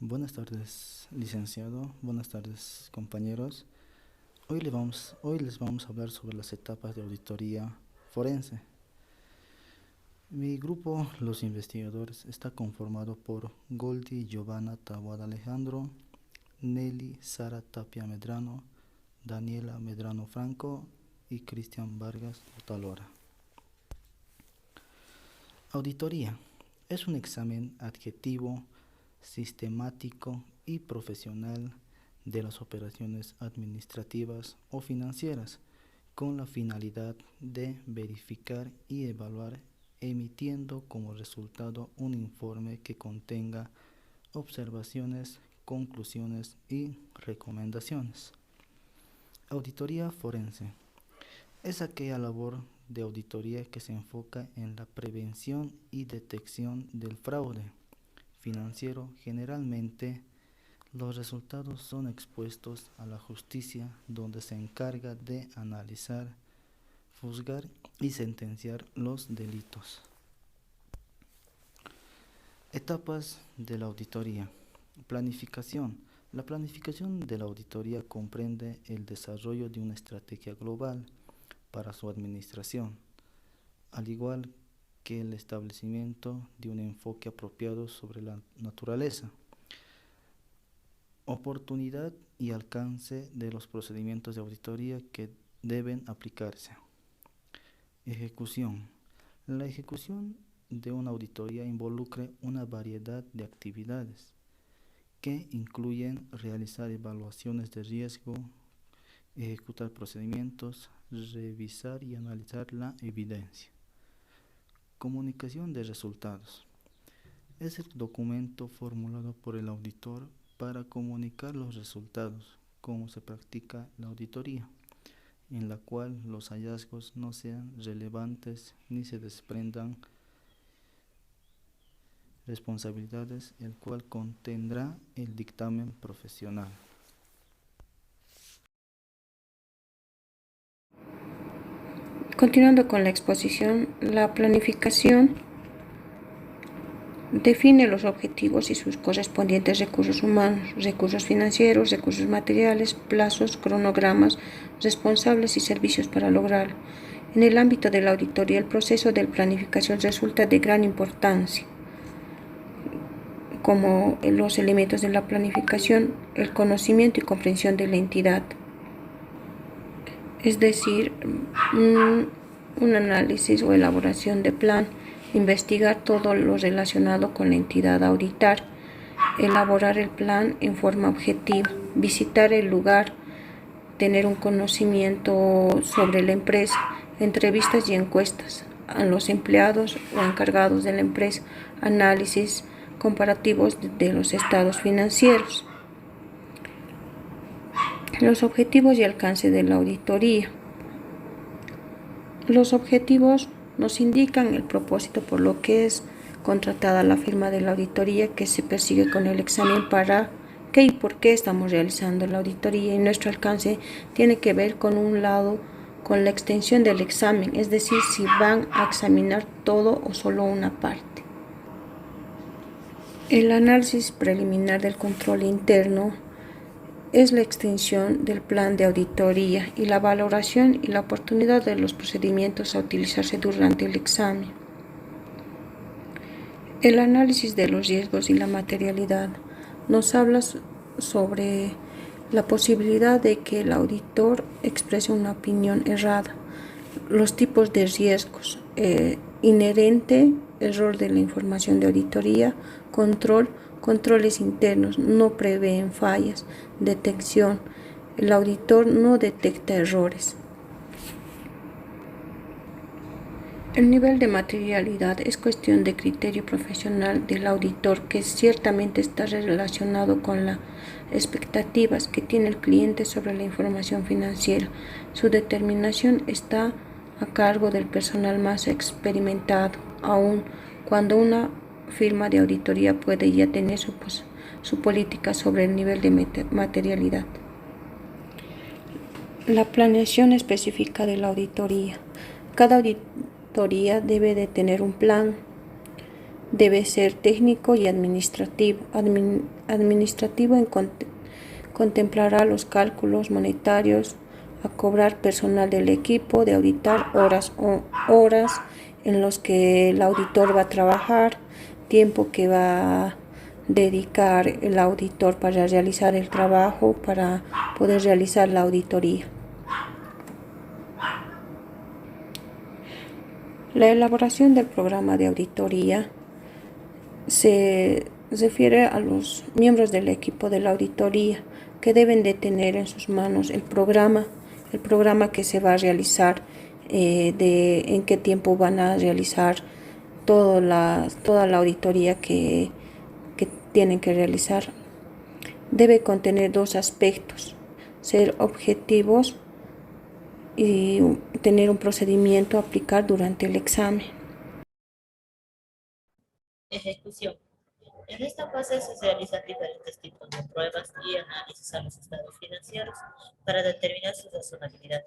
Buenas tardes, licenciado. Buenas tardes, compañeros. Hoy les vamos a hablar sobre las etapas de auditoría forense. Mi grupo, los investigadores, está conformado por Goldi Giovanna Taboada Alejandro, Nelly Sara Tapia Medrano, Daniela Medrano Franco y Cristian Vargas Otalora. Auditoría es un examen adjetivo, sistemático y profesional de las operaciones administrativas o financieras con la finalidad de verificar y evaluar, emitiendo como resultado un informe que contenga observaciones, conclusiones y recomendaciones. Auditoría forense es aquella labor de auditoría que se enfoca en la prevención y detección del fraude financiero. Generalmente, los resultados son expuestos a la justicia, donde se encarga de analizar, juzgar y sentenciar los delitos. Etapas de la auditoría. Planificación. La planificación de la auditoría comprende el desarrollo de una estrategia global para su administración, al igual que el establecimiento de un enfoque apropiado sobre la naturaleza, oportunidad y alcance de los procedimientos de auditoría que deben aplicarse. Ejecución. La ejecución de una auditoría involucra una variedad de actividades que incluyen realizar evaluaciones de riesgo, ejecutar procedimientos, revisar y analizar la evidencia. Comunicación de resultados. Es el documento formulado por el auditor para comunicar los resultados, cómo se practica la auditoría, en la cual los hallazgos no sean relevantes ni se desprendan responsabilidades, el cual contendrá el dictamen profesional. Continuando con la exposición, la planificación define los objetivos y sus correspondientes recursos humanos, recursos financieros, recursos materiales, plazos, cronogramas, responsables y servicios para lograrlo. En el ámbito de la auditoría, el proceso de planificación resulta de gran importancia, como los elementos de la planificación, el conocimiento y comprensión de la entidad, es decir, un análisis o elaboración de plan, investigar todo lo relacionado con la entidad a auditar, elaborar el plan en forma objetiva, visitar el lugar, tener un conocimiento sobre la empresa, entrevistas y encuestas a los empleados o encargados de la empresa, análisis comparativos de los estados financieros. Los objetivos y alcance de la auditoría. Los objetivos nos indican el propósito por lo que es contratada la firma de la auditoría que se persigue con el examen, para qué y por qué estamos realizando la auditoría, y nuestro alcance tiene que ver con un lado con la extensión del examen, es decir, si van a examinar todo o solo una parte. El análisis preliminar del control interno es la extensión del plan de auditoría y la valoración y la oportunidad de los procedimientos a utilizarse durante el examen. El análisis de los riesgos y la materialidad nos habla sobre la posibilidad de que el auditor exprese una opinión errada, los tipos de riesgos, inherente, error de la información de auditoría, controles internos, no prevén fallas, detección, el auditor no detecta errores. El nivel de materialidad es cuestión de criterio profesional del auditor, que ciertamente está relacionado con las expectativas que tiene el cliente sobre la información financiera. Su determinación está a cargo del personal más experimentado, aun cuando una firma de auditoría puede ya tener su política sobre el nivel de materialidad. La planeación específica de la auditoría. Cada auditoría debe de tener un plan Debe ser técnico y administrativo. Contemplará los cálculos monetarios a cobrar personal del equipo de auditar, horas en los que el auditor va a trabajar, tiempo que va a dedicar el auditor para realizar el trabajo, para poder realizar la auditoría. La elaboración del programa de auditoría se refiere a los miembros del equipo de la auditoría que deben de tener en sus manos el programa que se va a realizar, en qué tiempo van a realizar toda la auditoría que tienen que realizar. Debe contener dos aspectos: ser objetivos y tener un procedimiento a aplicar durante el examen. Ejecución. En esta fase se realizan diferentes tipos de pruebas y análisis a los estados financieros para determinar su razonabilidad.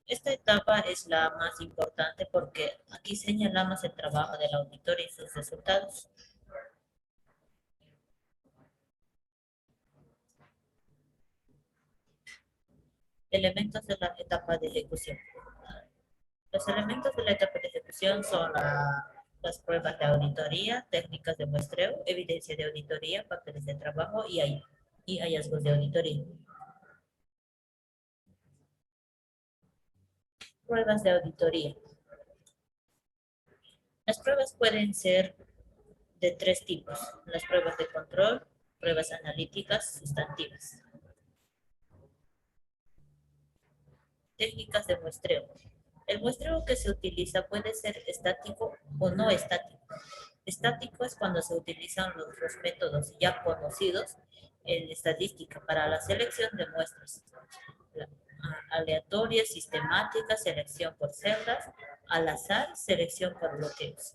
Esta etapa es la más importante porque aquí señalamos el trabajo del auditor y sus resultados. Elementos de la etapa de ejecución. Los elementos de la etapa de ejecución son las pruebas de auditoría, técnicas de muestreo, evidencia de auditoría, papeles de trabajo y hallazgos de auditoría. Pruebas de auditoría. Las pruebas pueden ser de tres tipos: las pruebas de control, pruebas analíticas, sustantivas. Técnicas de muestreo. El muestreo que se utiliza puede ser estático o no estático. Estático es cuando se utilizan los métodos ya conocidos en estadística para la selección de muestras: aleatoria, sistemática, selección por celdas, al azar, selección por bloqueos.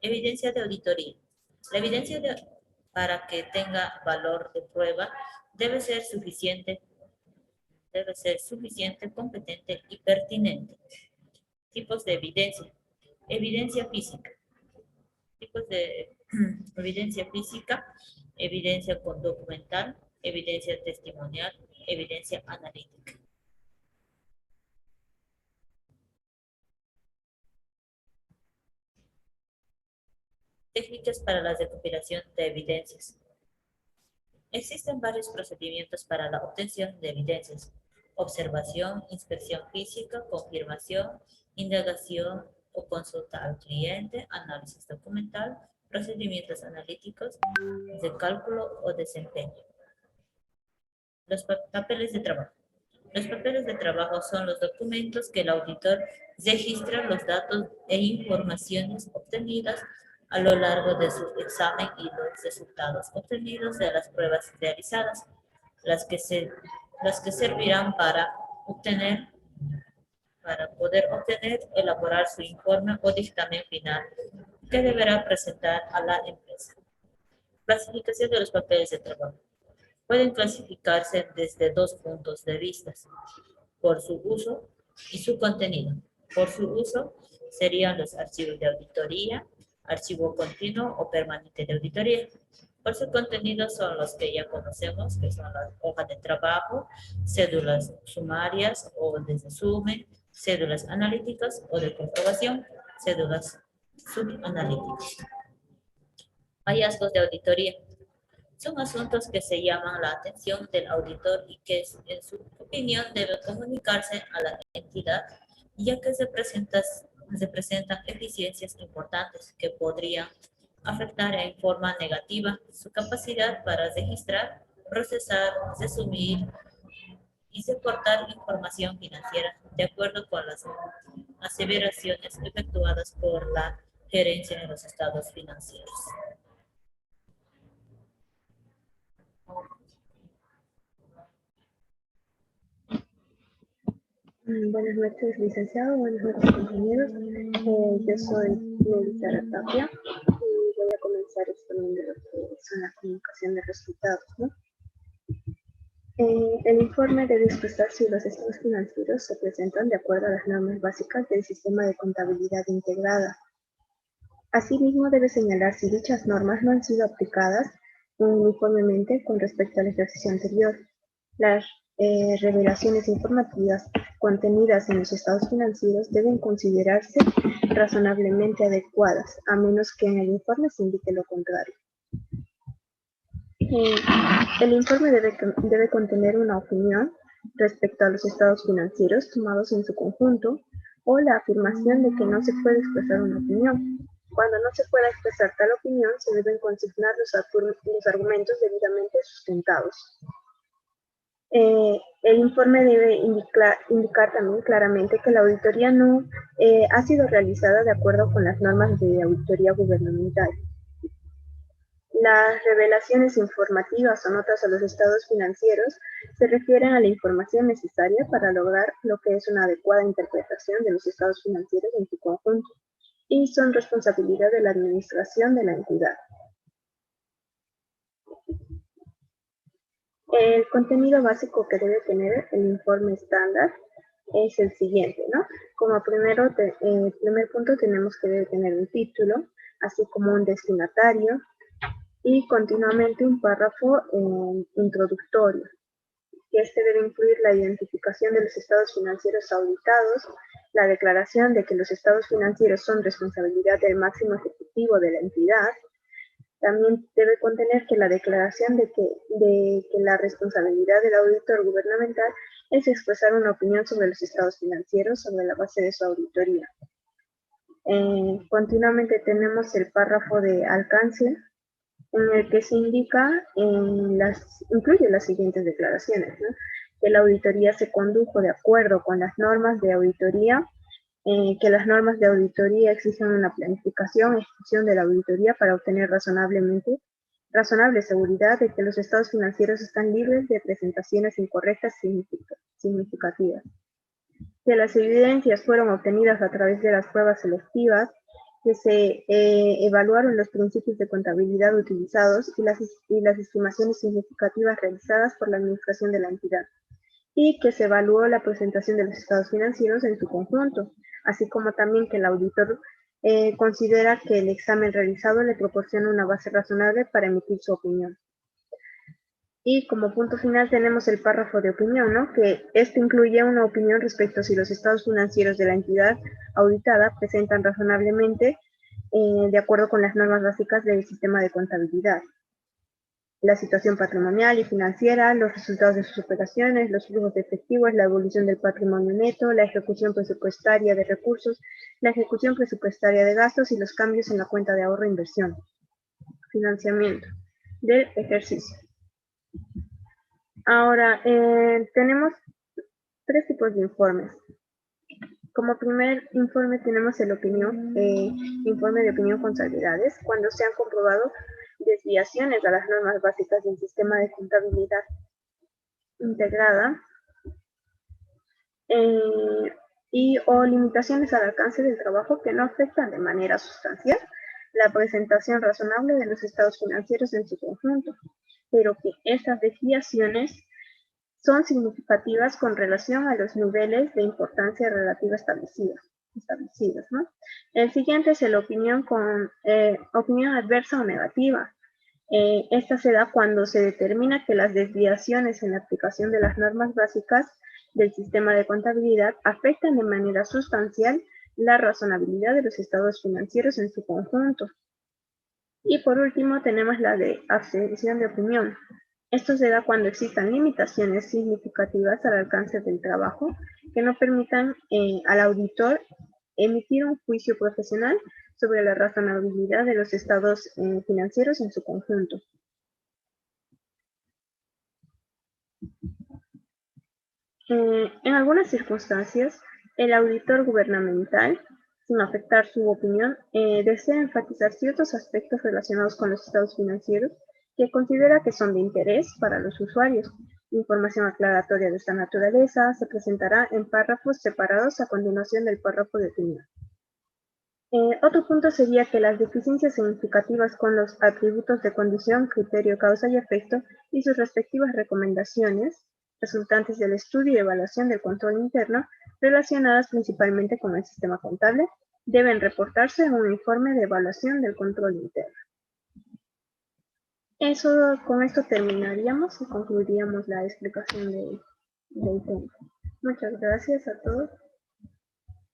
Evidencia de auditoría. La evidencia para que tenga valor de prueba debe ser suficiente, competente y pertinente. Tipos de evidencia. Evidencia física. Tipos de evidencia física: evidencia documental, evidencia testimonial, evidencia analítica. Técnicas para la recopilación de evidencias. Existen varios procedimientos para la obtención de evidencias: observación, inspección física, confirmación, indagación o consulta al cliente, análisis documental, procedimientos analíticos, de cálculo o desempeño. Los papeles de trabajo. Los papeles de trabajo son los documentos que el auditor registra los datos e informaciones obtenidas a lo largo de su examen y los resultados obtenidos de las pruebas realizadas, las que servirán para poder elaborar su informe o dictamen final que deberá presentar a la empresa. Clasificación de los papeles de trabajo. Pueden clasificarse desde dos puntos de vista: por su uso y su contenido. Por su uso serían los archivos de auditoría, archivo continuo o permanente de auditoría. Por su contenido son los que ya conocemos, que son las hojas de trabajo, cédulas sumarias o de resumen, cédulas analíticas o de comprobación, cédulas subanalíticas. Hallazgos de auditoría. Son asuntos que se llaman la atención del auditor y que, en su opinión, debe comunicarse a la entidad, ya que se presentan eficiencias importantes que podrían afectar en forma negativa su capacidad para registrar, procesar, resumir y soportar información financiera, de acuerdo con las aseveraciones efectuadas por la gerencia en los estados financieros. Buenas noches, licenciado. Buenas noches, compañeros. Yo soy Melissa Tapia y voy a comenzar exponiendo lo que es una comunicación de resultados, ¿no? El informe debe expresar si los estados financieros se presentan de acuerdo a las normas básicas del sistema de contabilidad integrada. Asimismo, debe señalar si dichas normas no han sido aplicadas uniformemente con respecto al ejercicio anterior. Las revelaciones informativas contenidas en los estados financieros deben considerarse razonablemente adecuadas, a menos que en el informe se indique lo contrario. El informe debe contener una opinión respecto a los estados financieros tomados en su conjunto o la afirmación de que no se puede expresar una opinión. Cuando no se pueda expresar tal opinión, se deben consignar los argumentos debidamente sustentados. El informe debe indicar también claramente que la auditoría no ha sido realizada de acuerdo con las normas de auditoría gubernamental. Las revelaciones informativas o notas a los estados financieros se refieren a la información necesaria para lograr lo que es una adecuada interpretación de los estados financieros en su conjunto y son responsabilidad de la administración de la entidad. El contenido básico que debe tener el informe estándar es el siguiente, ¿no? Como primer punto tenemos que debe tener un título, así como un destinatario y continuamente un párrafo introductorio. Este debe incluir la identificación de los estados financieros auditados, la declaración de que los estados financieros son responsabilidad del máximo ejecutivo de la entidad. También debe contener que la declaración de que la responsabilidad del auditor gubernamental es expresar una opinión sobre los estados financieros sobre la base de su auditoría. Continuamente tenemos el párrafo de alcance, en el que se indica, incluye las siguientes declaraciones, ¿no? Que la auditoría se condujo de acuerdo con las normas de auditoría, que las normas de auditoría exigen una planificación y ejecución de la auditoría para obtener razonable seguridad de que los estados financieros están libres de presentaciones incorrectas significativas, que las evidencias fueron obtenidas a través de las pruebas selectivas, que se evaluaron los principios de contabilidad utilizados y las estimaciones significativas realizadas por la administración de la entidad, y que se evaluó la presentación de los estados financieros en su conjunto, así como también que el auditor considera que el examen realizado le proporciona una base razonable para emitir su opinión. Y como punto final tenemos el párrafo de opinión, ¿no? Que este incluye una opinión respecto a si los estados financieros de la entidad auditada presentan razonablemente de acuerdo con las normas básicas del sistema de contabilidad. La situación patrimonial y financiera, los resultados de sus operaciones, los flujos de efectivos, la evolución del patrimonio neto, la ejecución presupuestaria de recursos, la ejecución presupuestaria de gastos y los cambios en la cuenta de ahorro e inversión. Financiamiento del ejercicio. Ahora, tenemos tres tipos de informes. Como primer informe tenemos el informe de opinión con salvedades, cuando se han comprobado desviaciones a las normas básicas del sistema de contabilidad integrada o limitaciones al alcance del trabajo que no afectan de manera sustancial la presentación razonable de los estados financieros en su conjunto, pero que estas desviaciones son significativas con relación a los niveles de importancia relativa establecidos, ¿no? El siguiente es la opinión adversa o negativa. Esta se da cuando se determina que las desviaciones en la aplicación de las normas básicas del sistema de contabilidad afectan de manera sustancial la razonabilidad de los estados financieros en su conjunto. Y por último tenemos la de abstención de opinión. Esto se da cuando existan limitaciones significativas al alcance del trabajo que no permitan al auditor emitir un juicio profesional sobre la razonabilidad de los estados financieros en su conjunto. En algunas circunstancias, el auditor gubernamental, sin afectar su opinión, desea enfatizar ciertos aspectos relacionados con los estados financieros que considera que son de interés para los usuarios. Información aclaratoria de esta naturaleza se presentará en párrafos separados a continuación del párrafo de opinión. Otro punto sería que las deficiencias significativas con los atributos de condición, criterio, causa y efecto y sus respectivas recomendaciones resultantes del estudio y evaluación del control interno relacionadas principalmente con el sistema contable deben reportarse en un informe de evaluación del control interno. Con esto terminaríamos y concluiríamos la explicación del tema. Muchas gracias a todos.